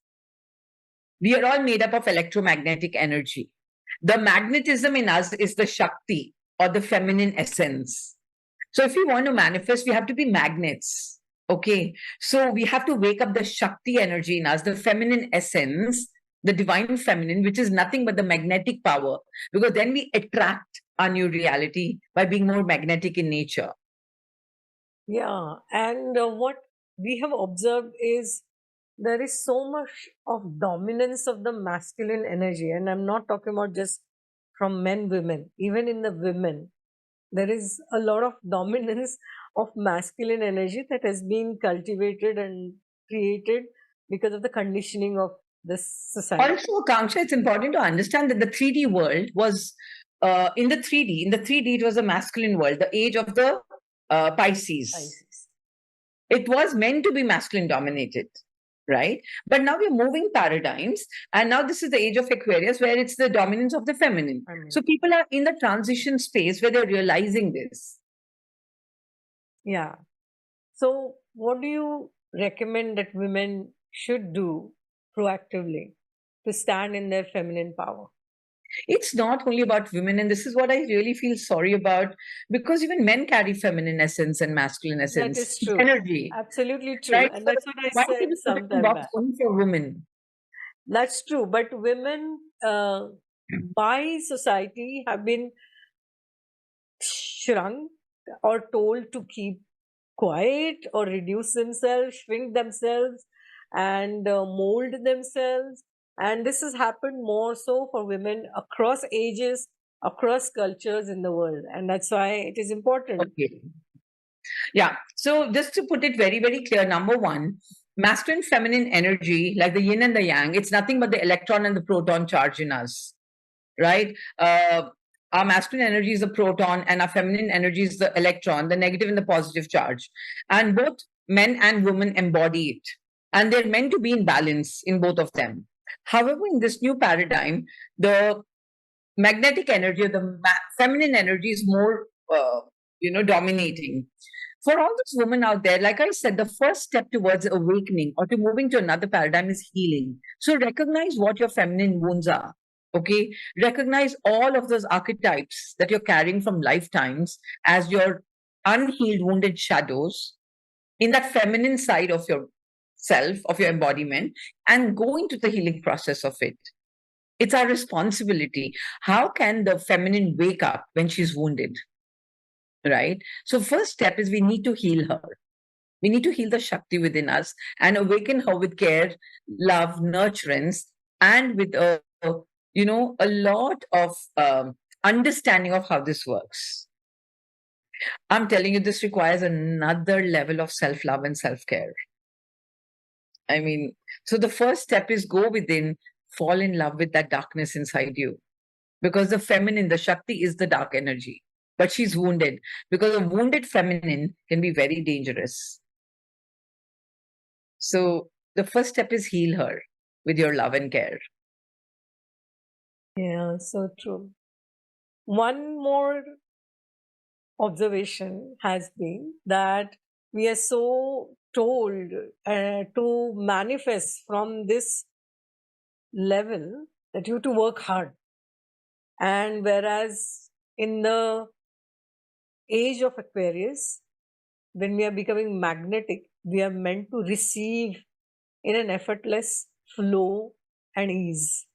we are all made up of electromagnetic energy. The magnetism in us is the Shakti or the feminine essence. So if we want to manifest, we have to be magnets. Okay. So we have to wake up the Shakti energy in us, the feminine essence, the divine feminine, which is nothing but the magnetic power, because then we attract our new reality by being more magnetic in nature. Yeah, and what we have observed is there is so much of dominance of the masculine energy, and I'm not talking about just from men, women, even in the women, there is a lot of dominance of masculine energy that has been cultivated and created because of the conditioning of this society. Also, Akanksshaa, it's important to understand that the 3D world was in the 3D, it was a masculine world, the age of the Pisces. Pisces. It was meant to be masculine dominated, right? But now we're moving paradigms, and now this is the age of Aquarius where it's the dominance of the feminine. So people are in the transition space where they're realizing this. Yeah. So, what do you recommend that women should do proactively to stand in their feminine power? It's not only about women, and this is what I really feel sorry about, because even men carry feminine essence and masculine essence. That is true. Energy. Absolutely true. Right? And that's what I Why said did you put it in sometime box back. only for women? That's true. But women by society have been shrunk or told to keep quiet or reduce themselves, shrink themselves, and mold themselves. And this has happened more so for women across ages, across cultures in the world. And that's why it is important. Okay. Yeah. So just to put it very, very clear, number one, masculine, feminine energy, like the yin and the yang, it's nothing but the electron and the proton charge in us, right? Our masculine energy is the proton and our feminine energy is the electron, the negative and the positive charge. And both men and women embody it. And they're meant to be in balance in both of them. However, in this new paradigm, the magnetic energy, the feminine energy is more, dominating. For all those women out there, like I said, the first step towards awakening or to moving to another paradigm is healing. So recognize what your feminine wounds are. Okay. Recognize all of those archetypes that you're carrying from lifetimes as your unhealed, wounded shadows in that feminine side of your self, of your embodiment, and go into the healing process of it. It's our responsibility. How can the feminine wake up when she's wounded? Right? So, first step is we need to heal her. We need to heal the Shakti within us and awaken her with care, love, nurturance, and with a lot of understanding of how this works. I'm telling you, this requires another level of self-love and self-care. I mean, so the first step is go within, fall in love with that darkness inside you. Because the feminine, the Shakti is the dark energy, but she's wounded. Because a wounded feminine can be very dangerous. So the first step is heal her with your love and care. Yeah, so true. One more observation has been that we are so told to manifest from this level that you have to work hard. And whereas in the age of Aquarius, when we are becoming magnetic, we are meant to receive in an effortless flow and ease.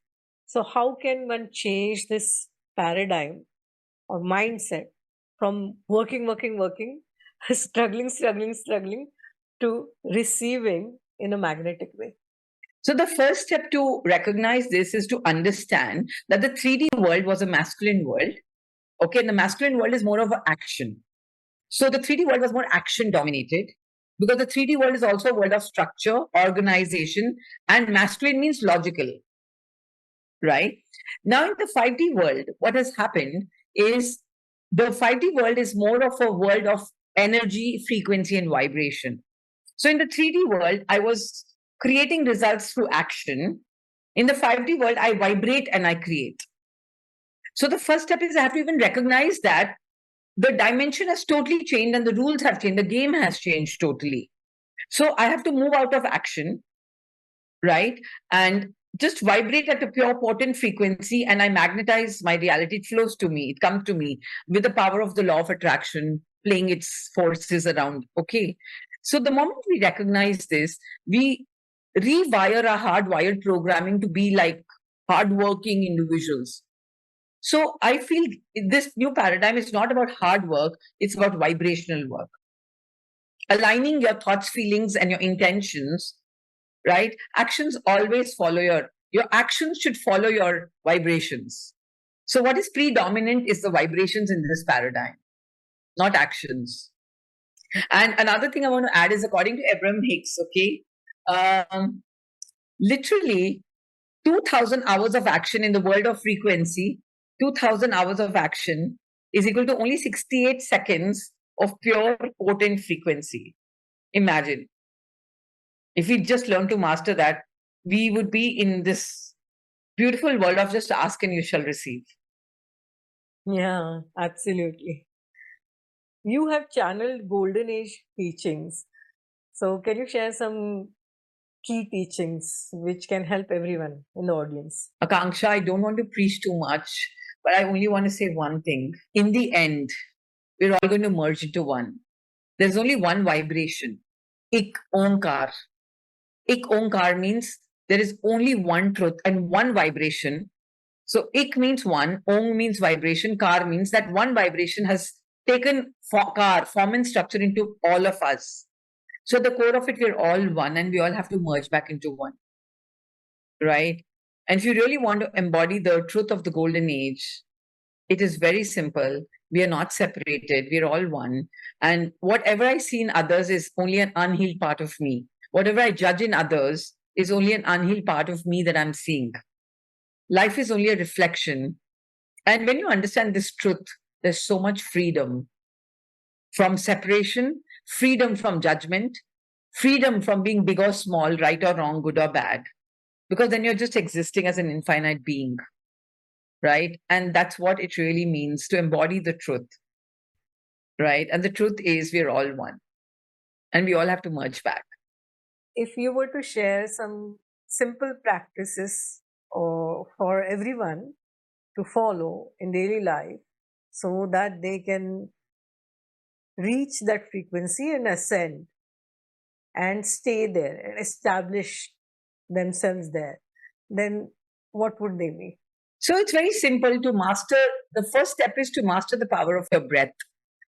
So, how can one change this paradigm or mindset from working, struggling to receiving in a magnetic way? So the first step to recognize this is to understand that the 3D world was a masculine world. Okay, and the masculine world is more of an action. So the 3D world was more action dominated because the 3D world is also a world of structure, organization, and masculine means logical, right? Now in the 5D world, what has happened is the 5D world is more of a world of energy, frequency, and vibration. So in the 3D world, I was creating results through action. In the 5D world, I vibrate and I create. So the first step is I have to even recognize that the dimension has totally changed and the rules have changed. The game has changed totally. So I have to move out of action, right? And just vibrate at a pure potent frequency and I magnetize my reality. It flows to me. It comes to me with the power of the law of attraction playing its forces around. Okay. So the moment we recognize this, we rewire our hardwired programming to be like hardworking individuals. So I feel this new paradigm is not about hard work, it's about vibrational work. Aligning your thoughts, feelings, and your intentions, right? Actions always follow your actions should follow your vibrations. So what is predominant is the vibrations in this paradigm, not actions. And another thing I want to add is according to Abraham Hicks, okay, literally 2000 hours of action in the world of frequency, 2000 hours of action is equal to only 68 seconds of pure potent frequency. Imagine if we just learn to master that, we would be in this beautiful world of just ask and you shall receive. Yeah, absolutely. You have channeled Golden Age teachings. So, can you share some key teachings which can help everyone in the audience? Akanksshaa, I don't want to preach too much, but I only want to say one thing. In the end, we're all going to merge into one. There's only one vibration. Ik Onkar. Ik Onkar means there is only one truth and one vibration. So ik means one, Ong means vibration, Kar means that one vibration has taken Kar, form and structure into all of us. So at the core of it, we're all one and we all have to merge back into one. Right? And if you really want to embody the truth of the golden age, it is very simple. We are not separated. We're all one. And whatever I see in others is only an unhealed part of me. Whatever I judge in others is only an unhealed part of me that I'm seeing. Life is only a reflection. And when you understand this truth, there's so much freedom from separation, freedom from judgment, freedom from being big or small, right or wrong, good or bad. Because then you're just existing as an infinite being, right? And that's what it really means to embody the truth, right? And the truth is we're all one and we all have to merge back. If you were to share some simple practices for everyone to follow in daily life so that they can reach that frequency and ascend and stay there and establish themselves there, then what would they be? So it's very simple to master. The first step is to master the power of your breath,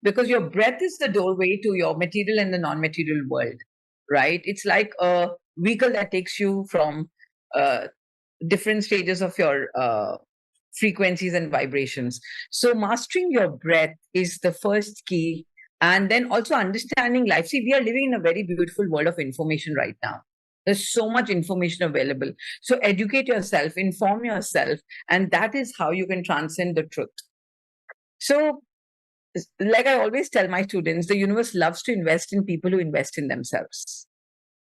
because your breath is the doorway to your material and the non-material world, right? It's like a vehicle that takes you from different stages of your frequencies and vibrations. So mastering your breath is the first key. And then also understanding life. See, we are living in a very beautiful world of information right now. There's so much information available. So educate yourself, inform yourself, and that is how you can transcend the truth. So, like I always tell my students, the universe loves to invest in people who invest in themselves.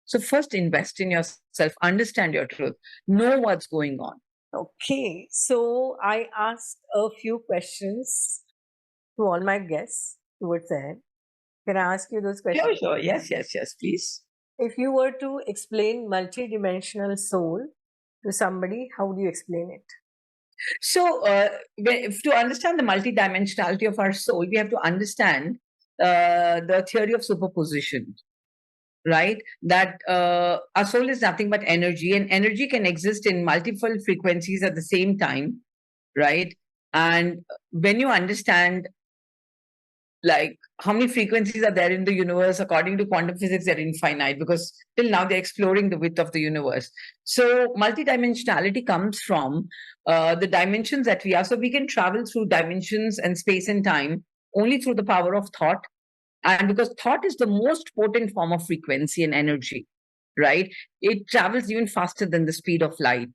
So first invest in yourself, understand your truth, know what's going on. Okay, so I asked a few questions to all my guests towards the end. Can I ask you those questions? Sure. Yes, please. If you were to explain multidimensional soul to somebody, how do you explain it? So, to understand the multidimensionality of our soul, we have to understand the theory of superposition, right? That our soul is nothing but energy, and energy can exist in multiple frequencies at the same time, right? And when you understand Like, how many frequencies are there in the universe? According to quantum physics, they're infinite, because till now they're exploring the width of the universe. So multidimensionality comes from the dimensions that we are. So we can travel through dimensions and space and time only through the power of thought. And because thought is the most potent form of frequency and energy, right? It travels even faster than the speed of light.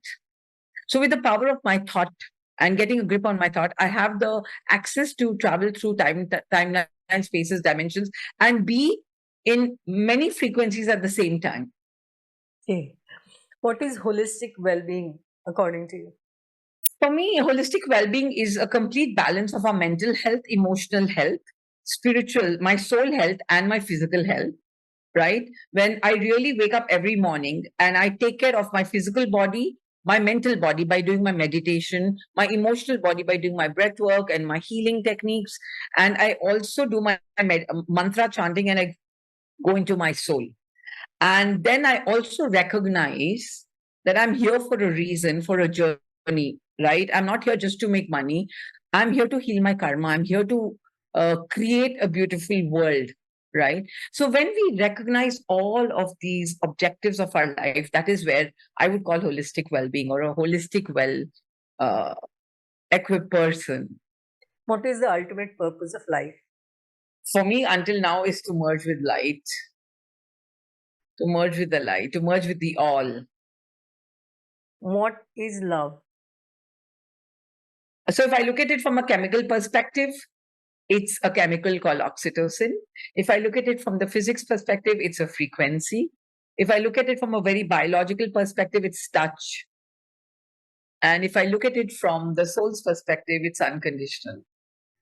So with the power of my thought and getting a grip on my thought, I have the access to travel through timeline, spaces, dimensions, and be in many frequencies at the same time. Okay. What is holistic well-being according to you? For me, holistic well-being is a complete balance of our mental health, emotional health, spiritual, my soul health, and my physical health. Right? When I really wake up every morning and I take care of my physical body, my mental body by doing my meditation, my emotional body by doing my breath work and my healing techniques. And I also do my mantra chanting, and I go into my soul. And then I also recognize that I'm here for a reason, for a journey, right? I'm not here just to make money. I'm here to heal my karma. I'm here to create a beautiful world, right? So when we recognize all of these objectives of our life, that is where I would call holistic well-being, or a holistic uh, equipped person. What is the ultimate purpose of life? For me, until now, is to merge with light, to merge with the light, to merge with the all. What is love? So if I look at it from a chemical perspective, it's a chemical called oxytocin. If I look at it from the physics perspective, it's a frequency. If I look at it from a very biological perspective, it's touch. And if I look at it from the soul's perspective, it's unconditional.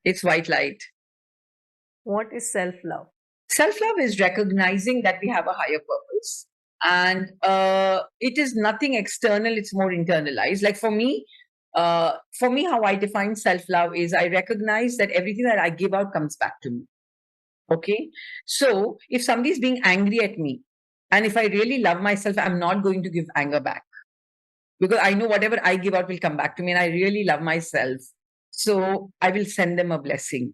It's white light. What is self-love? Self-love is recognizing that we have a higher purpose. And it is nothing external, it's more internalized. Like for me, how I define self-love is I recognize that everything that I give out comes back to me. Okay. So if somebody's being angry at me, and if I really love myself, I'm not going to give anger back, because I know whatever I give out will come back to me, and I really love myself. So I will send them a blessing,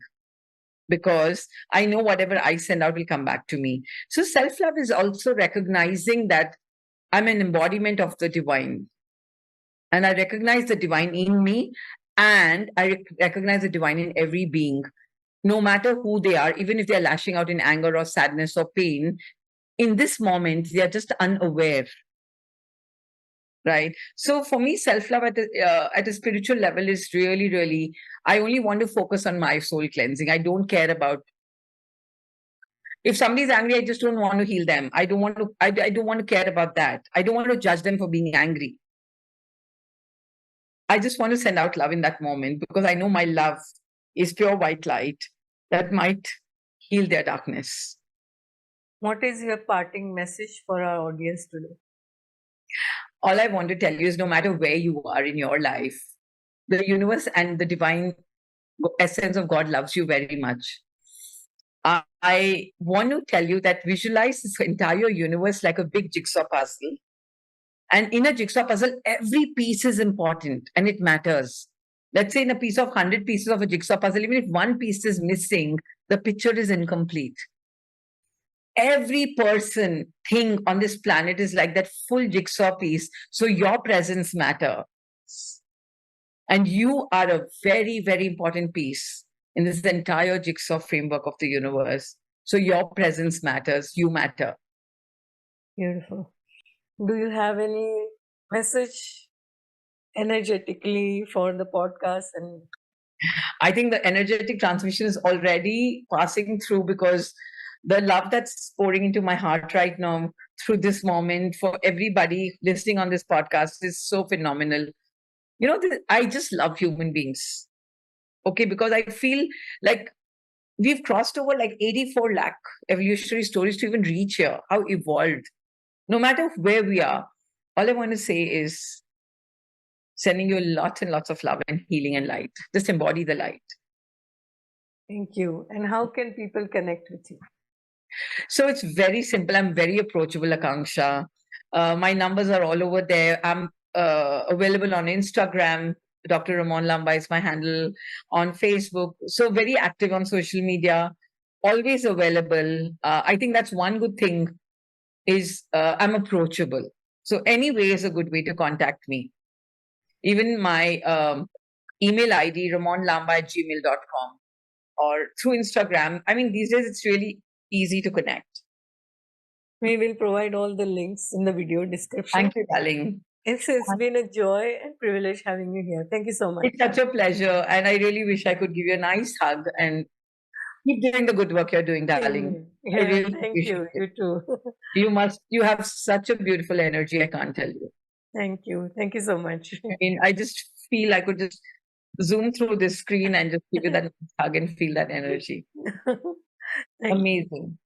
because I know whatever I send out will come back to me. So self-love is also recognizing that I'm an embodiment of the divine, and I recognize the divine in me, and I recognize the divine in every being, no matter who they are, even if they're lashing out in anger or sadness or pain. In this moment, they are just unaware. Right. So for me, self-love at a spiritual level is really, really, I only want to focus on my soul cleansing. I don't care about, if somebody's angry, I just don't want to heal them. I don't want to, I don't want to care about that. I don't want to judge them for being angry. I just want to send out love in that moment, because I know my love is pure white light that might heal their darkness. What is your parting message for our audience today? All I want to tell you is, no matter where you are in your life, the universe and the divine essence of God loves you very much. I want to tell you that visualize this entire universe like a big jigsaw puzzle. And in a jigsaw puzzle, every piece is important and it matters. Let's say in a piece of 100 pieces of a jigsaw puzzle, even if one piece is missing, the picture is incomplete. Every person, thing on this planet is like that full jigsaw piece. So your presence matters. And you are a very, very important piece in this entire jigsaw framework of the universe. So your presence matters. You matter. Beautiful. Do you have any message energetically for the podcast? And I think the energetic transmission is already passing through, because the love that's pouring into my heart right now through this moment for everybody listening on this podcast is so phenomenal. You know, I just love human beings. Okay, because I feel like we've crossed over like 84 lakh evolutionary stories to even reach here. How evolved. No matter where we are, all I want to say is sending you lots and lots of love and healing and light. Just embody the light. thank you. And how can people connect with you? So it's very simple. I'm very approachable, Akanksshaa. My numbers are all over there. I'm available on Instagram. Dr. Ramon Llamba is my handle, on Facebook. So very active on social media. always available. I think that's one good thing is I'm approachable. So any way is a good way to contact me. Even my email ID, ramonllamba@gmail.com, or through Instagram. I mean, these days it's really easy to connect. We will provide all the links in the video description. Thank you, darling. It's been a joy and privilege having you here. Thank you so much. It's such a pleasure. And I really wish I could give you a nice hug and keep doing the good work you're doing, darling. I Yeah, really thank appreciate you. it. You too. You have such a beautiful energy. I can't tell you. Thank you. Thank you so much. I mean, I just feel I could just zoom through this screen and just give you that hug and feel that energy. Amazing.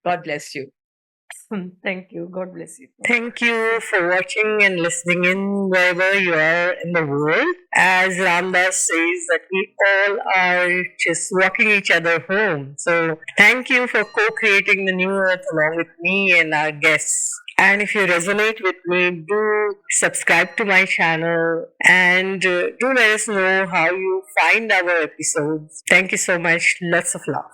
God bless you. Thank you. God bless you. Thank you for watching and listening in wherever you are in the world. As Ramdas says, that we all are just walking each other home. So thank you for co-creating the new earth along with me and our guests. And if you resonate with me, do subscribe to my channel and do let us know how you find our episodes. Thank you so much. Lots of love.